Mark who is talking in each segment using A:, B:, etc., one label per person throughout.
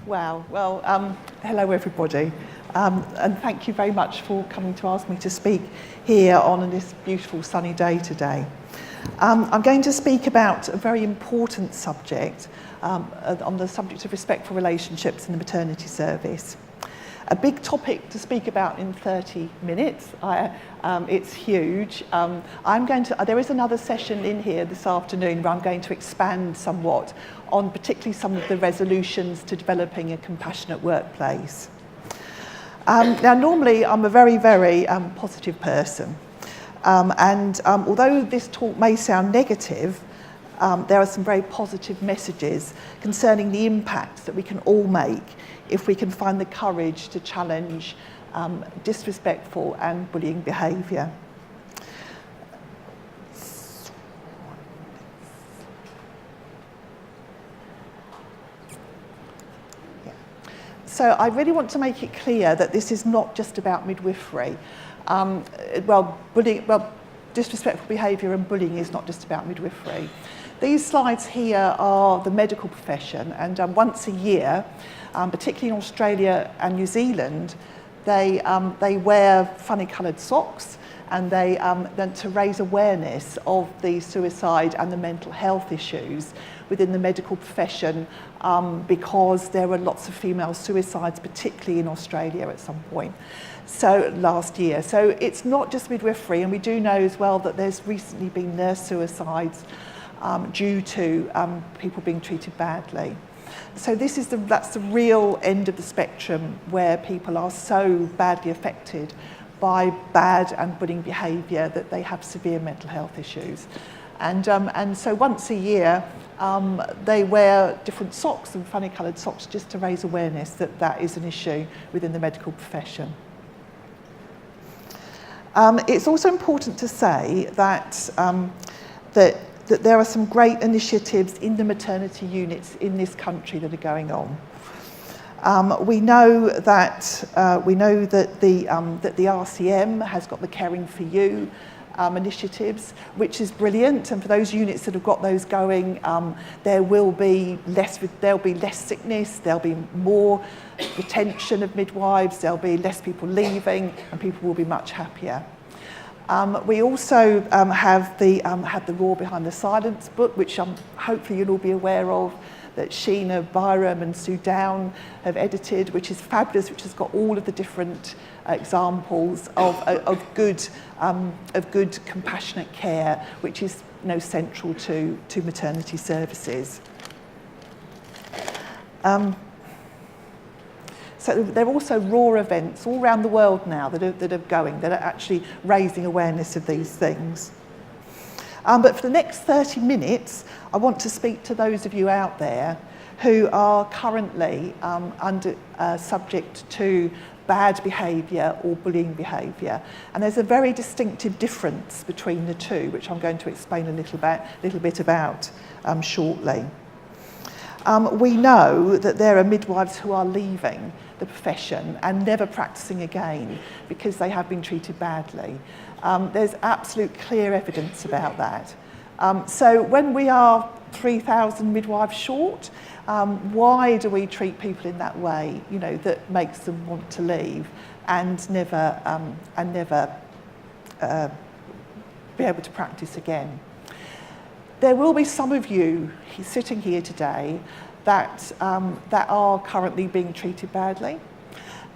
A: Wow, well, hello everybody, and thank you very much for coming to ask me to speak here on this beautiful sunny day today. I'm going to speak about a very important subject, on the subject of respectful relationships in the maternity service. A big topic to speak about in 30 minutes. It's huge. There is another session in here this afternoon where I'm going to expand somewhat on particularly some of the resolutions to developing a compassionate workplace. Now, normally I'm a very, very positive person. Although this talk may sound negative, there are some very positive messages concerning the impacts that we can all make if we can find the courage to challenge disrespectful and bullying behaviour. So I really want to make it clear that this is not just about midwifery. Disrespectful behaviour and bullying is not just about midwifery. These slides here are the medical profession, and once a year, particularly in Australia and New Zealand, they wear funny coloured socks, and then to raise awareness of the suicide and the mental health issues within the medical profession, because there were lots of female suicides, particularly in Australia at some point. So last year. So it's not just midwifery, and we do know as well that there's recently been nurse suicides due to people being treated badly. So that's the real end of the spectrum where people are so badly affected by bad and bullying behaviour that they have severe mental health issues. And so once a year, they wear different socks and funny coloured socks just to raise awareness that that is an issue within the medical profession. It's also important to say that that there are some great initiatives in the maternity units in this country that are going on. We know that the RCM has got the Caring for You initiatives, which is brilliant. And for those units that have got those going, there'll be less sickness, there'll be more retention of midwives, there'll be less people leaving, and people will be much happier. We also have the Roar Behind the Silence book, which hopefully you'll all be aware of, that Sheena Byram and Sue Down have edited, which is fabulous, which has got all of the different examples of good compassionate care, which is central to maternity services. So there are also Roar events all around the world now that are going, that are actually raising awareness of these things. But for the next 30 minutes, I want to speak to those of you out there who are currently subject to bad behaviour or bullying behaviour. And there's a very distinctive difference between the two, which I'm going to explain a little bit about shortly. We know that there are midwives who are leaving the profession and never practicing again because they have been treated badly. There's absolute clear evidence about that. So when we are 3,000 midwives short, why do we treat people in that way, that makes them want to leave and never be able to practice again? There will be some of you sitting here today that are currently being treated badly,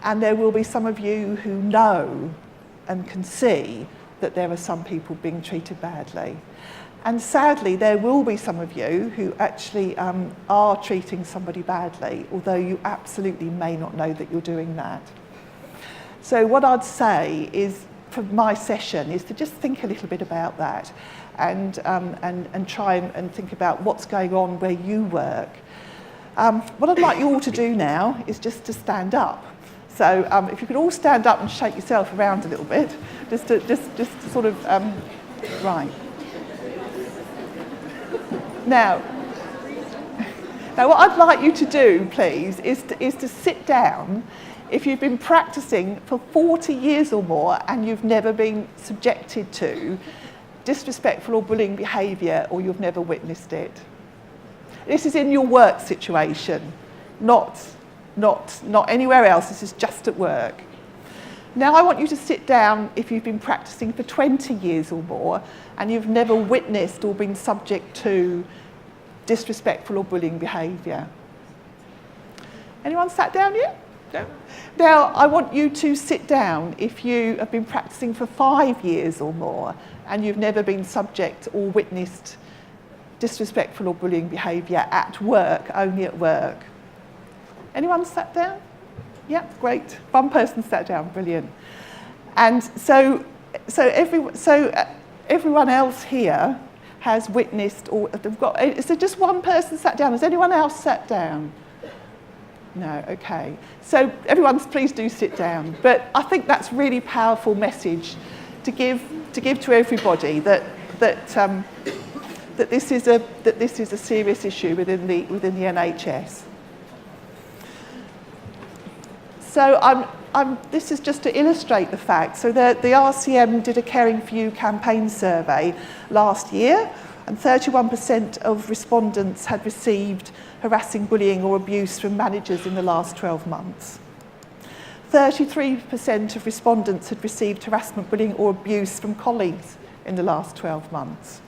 A: and there will be some of you who know and can see that there are some people being treated badly. And sadly, there will be some of you who actually are treating somebody badly, although you absolutely may not know that you're doing that. So what I'd say is, for my session, is to just think a little bit about that and try and think about what's going on where you work. What I'd like you all to do now is just to stand up. So if you could all stand up and shake yourself around a little bit, just to sort of, right. Now what I'd like you to do, please, is to sit down. If you've been practicing for 40 years or more and you've never been subjected to disrespectful or bullying behaviour, or you've never witnessed it. This is in your work situation, not not anywhere else. This is just at work. Now I want you to sit down if you've been practicing for 20 years or more and you've never witnessed or been subject to disrespectful or bullying behaviour. Anyone sat down yet? No. Now I want you to sit down if you have been practicing for 5 years or more and you've never been subject or witnessed disrespectful or bullying behaviour at work, only at work. Anyone sat down? Yeah, great. One person sat down, brilliant. And so everyone else here has witnessed, or they've got. So just one person sat down. Has anyone else sat down? No. Okay. So please do sit down. But I think that's a really powerful message to give to everybody that this is a serious issue within the NHS. So this is just to illustrate the fact. So the RCM did a Caring for You campaign survey last year, and 31% of respondents had received harassing, bullying or abuse from managers in the last 12 months. 33% of respondents had received harassment, bullying or abuse from colleagues in the last 12 months.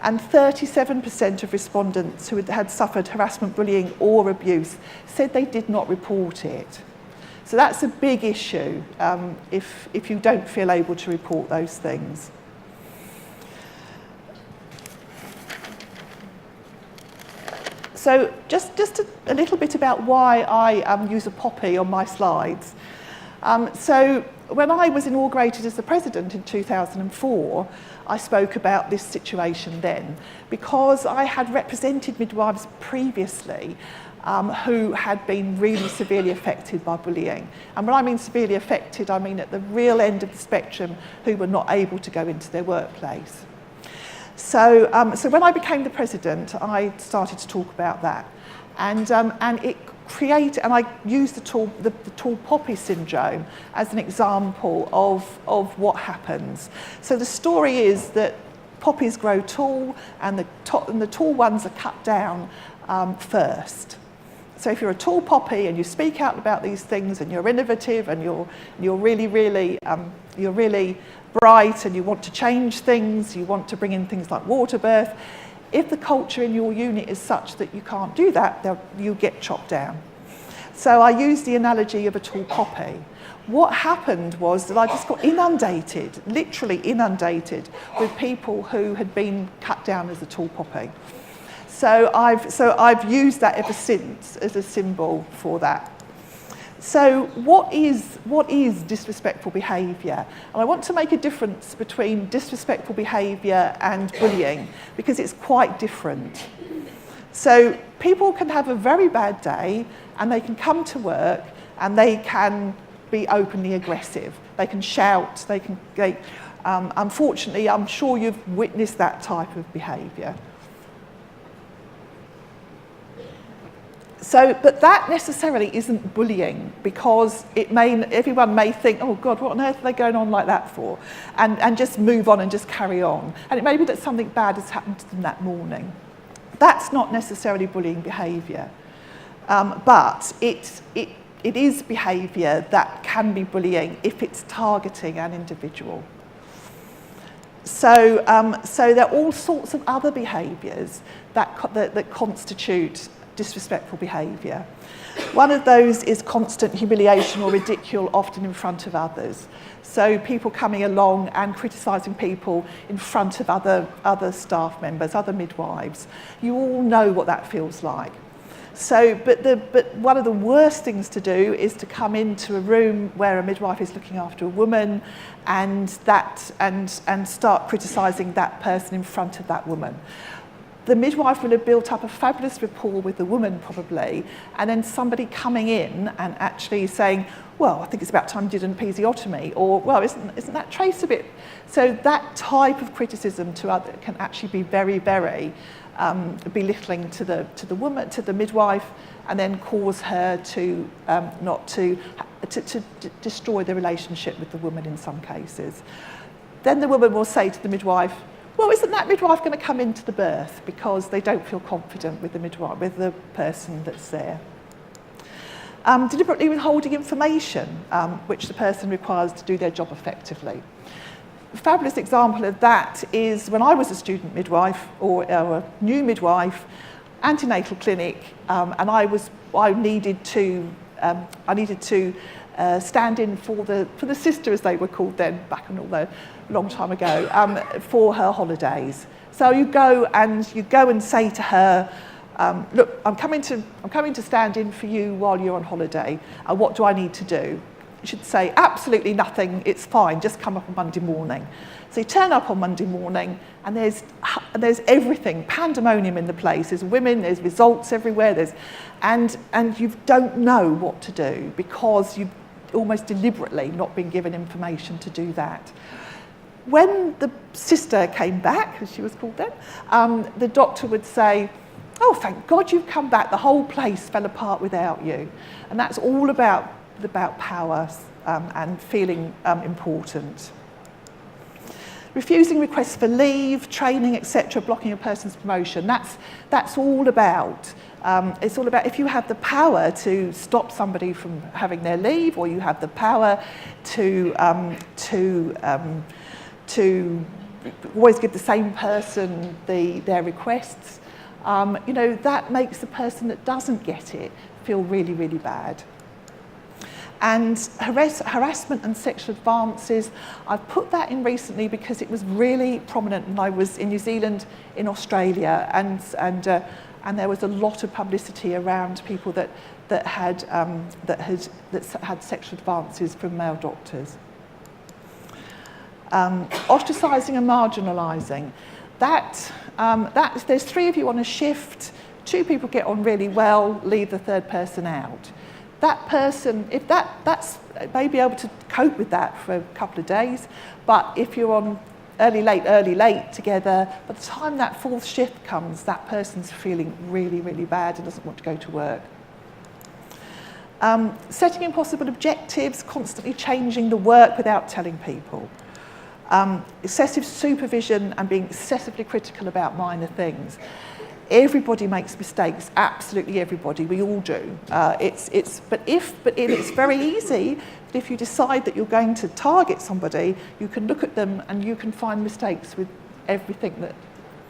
A: And 37% of respondents who had suffered harassment, bullying or abuse said they did not report it. So that's a big issue if you don't feel able to report those things. So just a little bit about why I use a poppy on my slides. So when I was inaugurated as the president in 2004, I spoke about this situation then because I had represented midwives previously who had been really severely affected by bullying. And when I mean severely affected, I mean at the real end of the spectrum who were not able to go into their workplace. So when I became the president, I started to talk about that. And I used the tall poppy syndrome as an example of what happens. So the story is that poppies grow tall and the tall ones are cut down first. So if you're a tall poppy and you speak out about these things and you're innovative and you're really bright and you want to change things, you want to bring in things like water birth, if the culture in your unit is such that you can't do that, you get chopped down. So I used the analogy of a tall poppy. What happened was that I just got inundated, literally inundated, with people who had been cut down as a tall poppy. So I've used that ever since as a symbol for that. So what is disrespectful behaviour? And I want to make a difference between disrespectful behaviour and bullying because it's quite different. So people can have a very bad day and they can come to work and they can be openly aggressive. They can shout, unfortunately, I'm sure you've witnessed that type of behaviour. So, but that necessarily isn't bullying because everyone may think, oh God, what on earth are they going on like that for? And just move on and just carry on. And it may be that something bad has happened to them that morning. That's not necessarily bullying behaviour. But it is behaviour that can be bullying if it's targeting an individual. So there are all sorts of other behaviours that constitute disrespectful behaviour. One of those is constant humiliation or ridicule, often in front of others. So people coming along and criticising people in front of other staff members, other midwives. You all know what that feels like. So, but one of the worst things to do is to come into a room where a midwife is looking after a woman and start criticising that person in front of that woman. The midwife will have built up a fabulous rapport with the woman probably, and then somebody coming in and actually saying, well, I think it's about time you did an episiotomy, or, well, isn't that trace a bit? So that type of criticism to others can actually be very, very belittling to the woman, to the midwife, and then cause her to destroy the relationship with the woman in some cases. Then the woman will say to the midwife, well, isn't that midwife going to come into the birth because they don't feel confident with the midwife, with the person that's there. deliberately withholding information which the person requires to do their job effectively. A fabulous example of that is when I was a student midwife or a new midwife, antenatal clinic, and I needed to stand in for the sister, as they were called then, back a long time ago, for her holidays. So you go and say to her, look, I'm coming to stand in for you while you're on holiday. What do I need to do? You should say, absolutely nothing, it's fine, just come up on Monday morning. So you turn up on Monday morning and there's everything, pandemonium in the place. There's women, there's results everywhere, and you don't know what to do because you've almost deliberately not been given information to do that. When the sister came back, as she was called then, the doctor would say, oh, thank God you've come back, the whole place fell apart without you. And that's all about power and feeling important. Refusing requests for leave, training, etc., blocking a person's promotion, that's all about. It's all about if you have the power to stop somebody from having their leave, or you have the power to always give the same person their requests, that makes the person that doesn't get it feel really, really bad. And harassment and sexual advances, I've put that in recently because it was really prominent when I was in New Zealand, in Australia, and there was a lot of publicity around people that had sexual advances from male doctors. Ostracising and marginalising. There's 3 of you on a shift, 2 people get on really well, leave the 3rd person out. That person, if that's may be able to cope with that for a couple of days, but if you're on early, late together, by the time that 4th shift comes, that person's feeling really, really bad and doesn't want to go to work. Setting impossible objectives, constantly changing the work without telling people. Excessive supervision and being excessively critical about minor things. Everybody makes mistakes, absolutely everybody, we all do. It's very easy that if you decide that you're going to target somebody, you can look at them and you can find mistakes with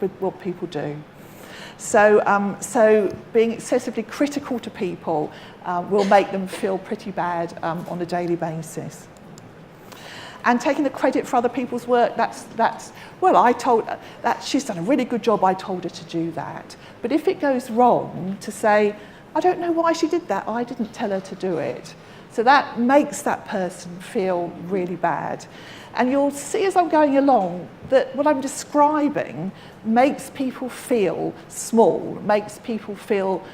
A: with what people do. So being excessively critical to people will make them feel pretty bad on a daily basis. And taking the credit for other people's work, she's done a really good job, I told her to do that. But if it goes wrong, to say, I don't know why she did that, I didn't tell her to do it. So that makes that person feel really bad. And you'll see as I'm going along that what I'm describing makes people feel small, makes people feel,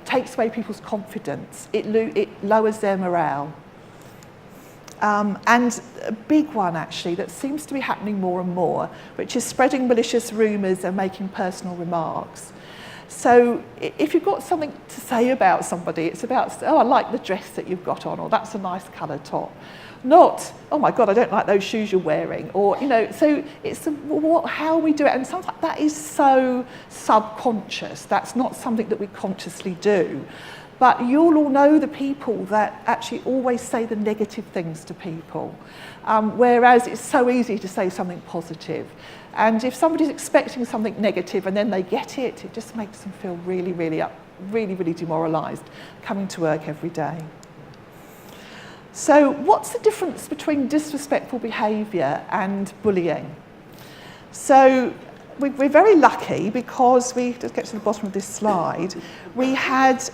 A: takes away people's confidence, it lowers their morale. And a big one, actually, that seems to be happening more and more, which is spreading malicious rumours and making personal remarks. So if you've got something to say about somebody, it's about, oh, I like the dress that you've got on, or that's a nice coloured top. Not, oh my God, I don't like those shoes you're wearing, or, so it's how we do it. And sometimes that is so subconscious. That's not something that we consciously do. But you'll all know the people that actually always say the negative things to people, whereas it's so easy to say something positive. And if somebody's expecting something negative and then they get it, it just makes them feel really, really demoralised coming to work every day. So what's the difference between disrespectful behaviour and bullying? So we're very lucky because let's get to the bottom of this slide. We had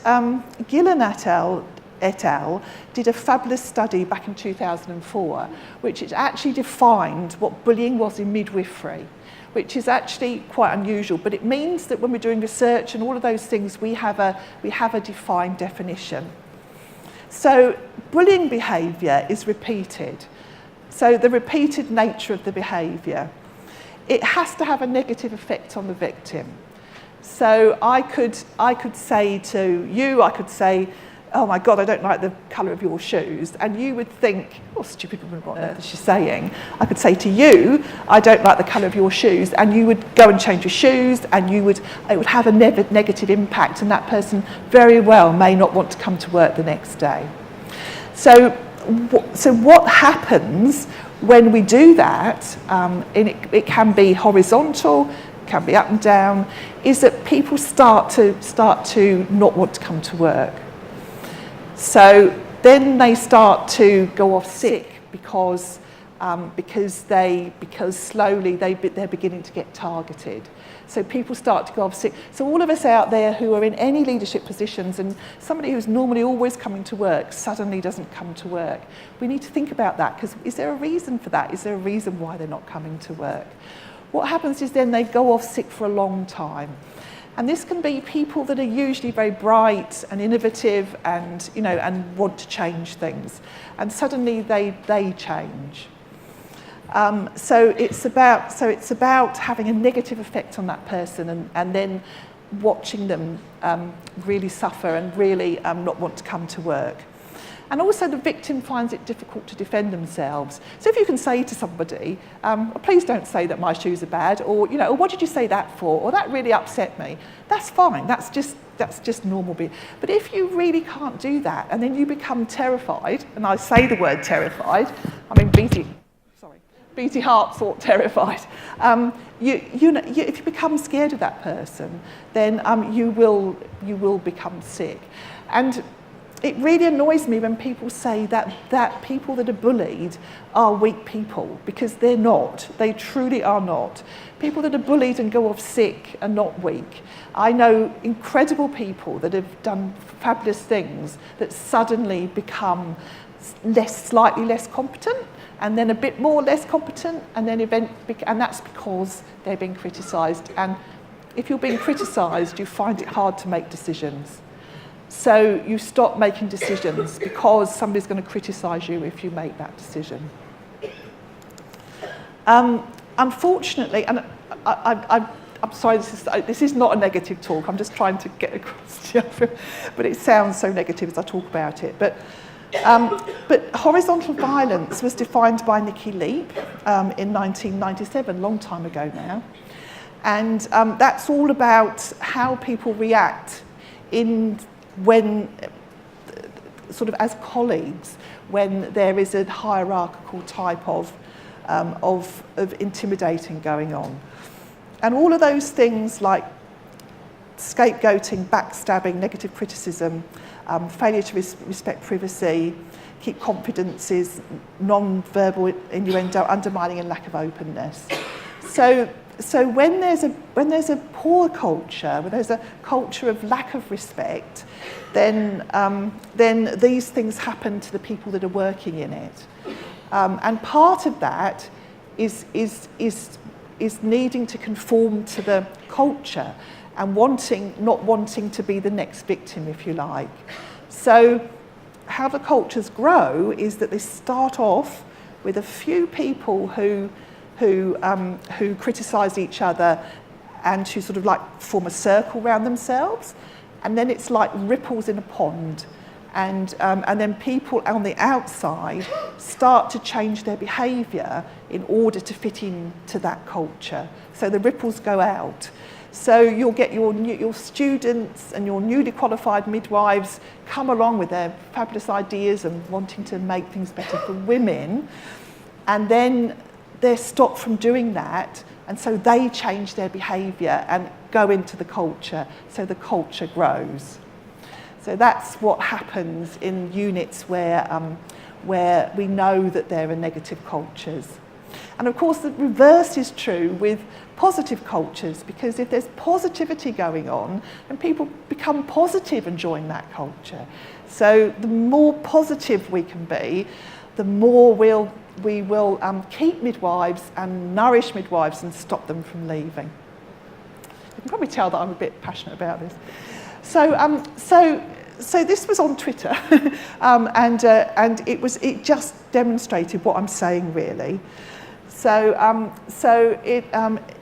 A: Gillen et al. Did a fabulous study back in 2004, which actually defined what bullying was in midwifery, which is actually quite unusual. But it means that when we're doing research and all of those things, we have a defined definition. So bullying behaviour is repeated. So the repeated nature of the behaviour. It has to have a negative effect on the victim. So I could say to you, I could say, oh my God, I don't like the colour of your shoes, and you would think, oh, stupid woman, what on earth is she saying? I could say to you, I don't like the colour of your shoes, and you would go and change your shoes, and it would have a negative impact, and that person very well may not want to come to work the next day. So what happens when we do that, and it can be horizontal, can be up and down, is that people start to not want to come to work. So then they start to go off sick because slowly they're beginning to get targeted. So people start to go off sick. So all of us out there who are in any leadership positions, and somebody who's normally always coming to work suddenly doesn't come to work, we need to think about that, because is there a reason for that? Is there a reason why they're not coming to work? What happens is then they go off sick for a long time. And this can be people that are usually very bright and innovative and, and want to change things. And suddenly they change. So it's about having a negative effect on that person and then watching them really suffer and really not want to come to work. And also the victim finds it difficult to defend themselves. So if you can say to somebody, please don't say that my shoes are bad, or what did you say that for, or that really upset me, that's fine, that's just normal. But if you really can't do that, and then you become terrified, and I say the word terrified, I mean Beatty Hart thought terrified. If you become scared of that person, then you will become sick. And it really annoys me when people say that people that are bullied are weak people, because they're not. They truly are not. People that are bullied and go off sick are not weak. I know incredible people that have done fabulous things that suddenly become slightly less competent, and then a bit more less competent, and that's because they're being criticised. And if you're being criticised, you find it hard to make decisions. So you stop making decisions because somebody's going to criticise you if you make that decision. Unfortunately, and I'm sorry, this is not a negative talk, I'm just trying to get across to you, but it sounds so negative as I talk about it. But horizontal violence was defined by Nikki Leap in 1997, a long time ago now. And that's all about how people react when sort of as colleagues, when there is a hierarchical type of intimidating going on. And all of those things like scapegoating, backstabbing, negative criticism, failure to respect privacy, keep confidences, non-verbal innuendo, undermining and lack of openness. So when there's a poor culture, when there's a culture of lack of respect, then these things happen to the people that are working in it. And part of that is needing to conform to the culture and not wanting to be the next victim, if you like. So how the cultures grow is that they start off with a few people who criticise each other and who sort of like form a circle around themselves, and then it's like ripples in a pond, and then people on the outside start to change their behaviour in order to fit into that culture. So the ripples go out. So you'll get your students and your newly qualified midwives come along with their fabulous ideas and wanting to make things better for women, and then they're stopped from doing that, and so they change their behaviour and go into the culture, so the culture grows. So that's what happens in units where we know that there are negative cultures. And of course the reverse is true with positive cultures, because if there's positivity going on, then people become positive and join that culture. So the more positive we can be, the more we will keep midwives and nourish midwives and stop them from leaving. You can probably tell that I'm a bit passionate about this. So this was on Twitter, and it just demonstrated what I'm saying really.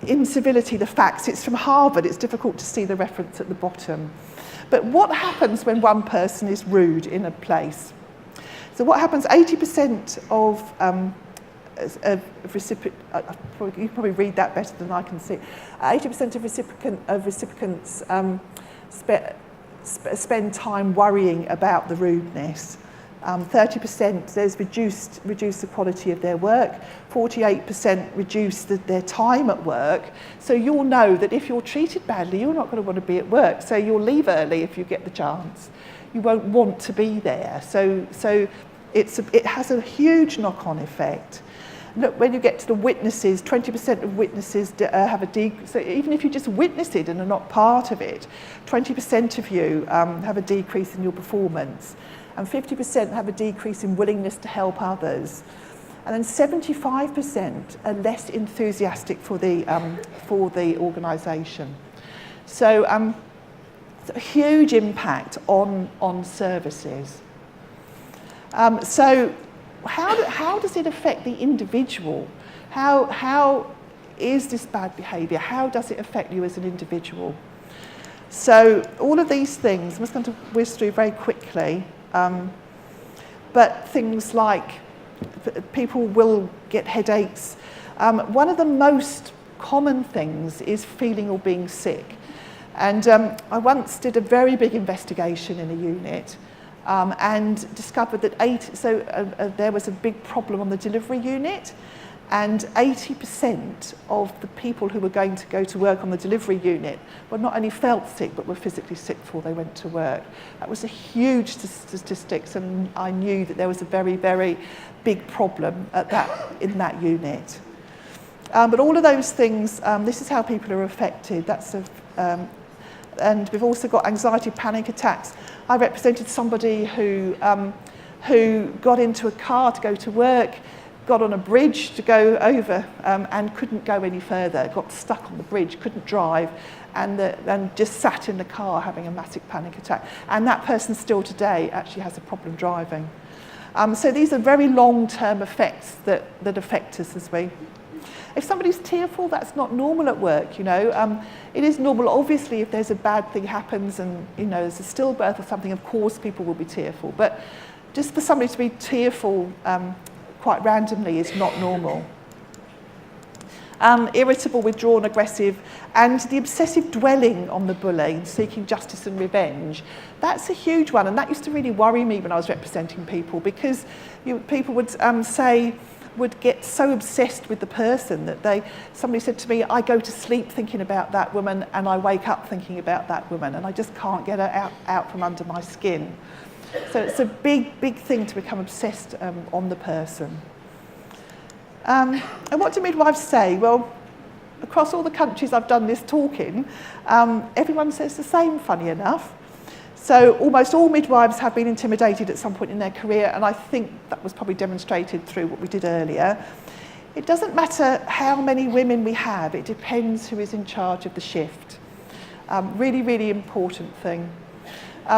A: Incivility, the facts. It's from Harvard. It's difficult to see the reference at the bottom. But what happens when one person is rude in a place? So what happens, 80% of recipients, you probably read that better than I can see, 80% of recipients spend time worrying about the rudeness. 30% there's reduced the quality of their work, 48% reduce their time at work. So you'll know that if you're treated badly, you're not going to want to be at work. So you'll leave early if you get the chance. You won't want to be there. So it has a huge knock-on effect. Look, when you get to the witnesses, 20% of witnesses have a decrease. So even if you just witness it and are not part of it, 20% of you have a decrease in your performance. And 50% have a decrease in willingness to help others. And then 75% are less enthusiastic for the organisation. So a huge impact on services. So how does it affect the individual? How is this bad behaviour? How does it affect you as an individual? So all of these things, I'm just going to whiz through very quickly. But things like people will get headaches. One of the most common things is feeling or being sick. And I once did a very big investigation in a unit and discovered that there was a big problem on the delivery unit, and 80% of the people who were going to go to work on the delivery unit were not only felt sick but were physically sick before they went to work. That was a huge statistics, and I knew that there was a very, very big problem in that unit. But all of those things, this is how people are affected. And we've also got anxiety, panic attacks. I represented somebody who got into a car to go to work, got on a bridge to go over and couldn't go any further, got stuck on the bridge, couldn't drive, and just sat in the car having a massive panic attack. And that person still today actually has a problem driving. So these are very long-term effects that affect us as we... If somebody's tearful, that's not normal at work, you know. It is normal, obviously, if there's a bad thing happens and, you know, there's a stillbirth or something, of course people will be tearful. But just for somebody to be tearful quite randomly is not normal. Irritable, withdrawn, aggressive, and the obsessive dwelling on the bully, seeking justice and revenge. That's a huge one, and that used to really worry me when I was representing people, because people would get so obsessed with the person that somebody said to me, I go to sleep thinking about that woman and I wake up thinking about that woman, and I just can't get her out from under my skin. So it's a big, big thing to become obsessed on the person. And what do midwives say? Well, across all the countries I've done this talk in, everyone says the same, funny enough. So almost all midwives have been intimidated at some point in their career, and I think that was probably demonstrated through what we did earlier. It doesn't matter how many women we have, it depends who is in charge of the shift. Really, really important thing.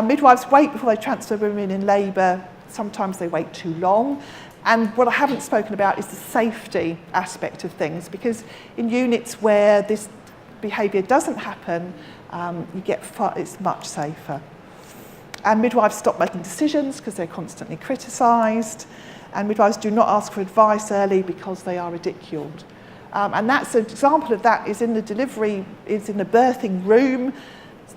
A: Midwives wait before they transfer women in labour. Sometimes they wait too long. And what I haven't spoken about is the safety aspect of things, because in units where this behaviour doesn't happen, it's much safer. And midwives stop making decisions because they're constantly criticised. And midwives do not ask for advice early because they are ridiculed. And that's an example of that is in the delivery, is in the birthing room.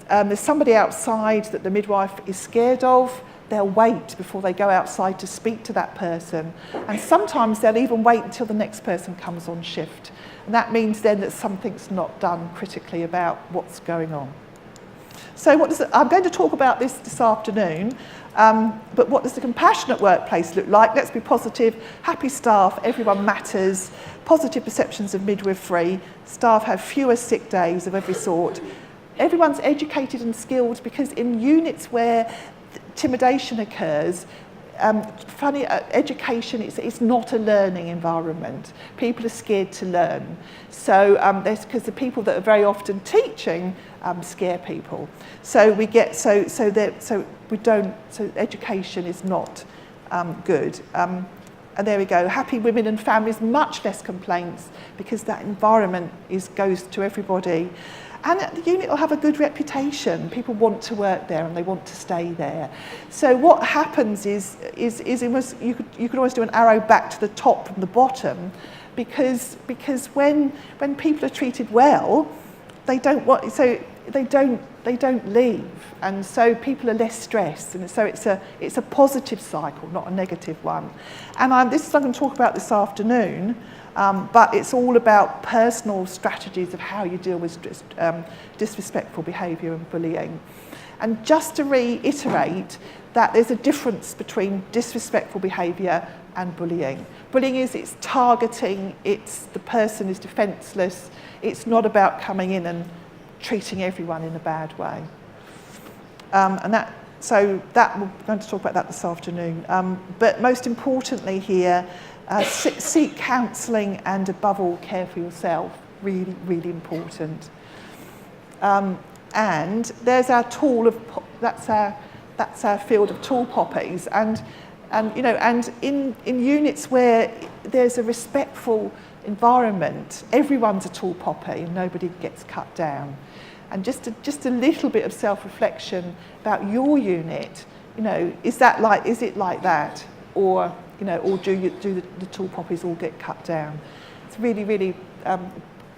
A: There's somebody outside that the midwife is scared of. They'll wait before they go outside to speak to that person. And sometimes they'll even wait until the next person comes on shift. And that means then that something's not done critically about what's going on. So I'm going to talk about this afternoon, but what does the compassionate workplace look like? Let's be positive, happy staff, everyone matters, positive perceptions of midwifery, staff have fewer sick days of every sort. Everyone's educated and skilled, because in units where intimidation occurs, education is not a learning environment. People are scared to learn. So because the people that are very often teaching scare people. So education is not good. And there we go. Happy women and families, much less complaints, because that environment goes to everybody. And the unit will have a good reputation. People want to work there and they want to stay there. So what happens is you could always do an arrow back to the top from the bottom, because when people are treated well, they don't leave, and so people are less stressed, and so it's a positive cycle, not a negative one. And this is what I'm going to talk about this afternoon, but it's all about personal strategies of how you deal with disrespectful behaviour and bullying. And just to reiterate that there's a difference between disrespectful behaviour and bullying. Bullying it's targeting, the person is defenceless, it's not about coming in and treating everyone in a bad way. So we're going to talk about that this afternoon. But most importantly here, seek counselling and above all care for yourself. Really, really important. And there's our tool that's our field of tool poppies. And in units where there's a respectful environment, everyone's a tall poppy and nobody gets cut down. And just a little bit of self-reflection about your unit, is it like that, or do the tall poppies all get cut down? It's really, really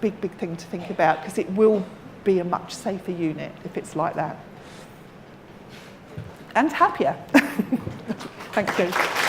A: big thing to think about, because it will be a much safer unit if it's like that, and happier. Thank you.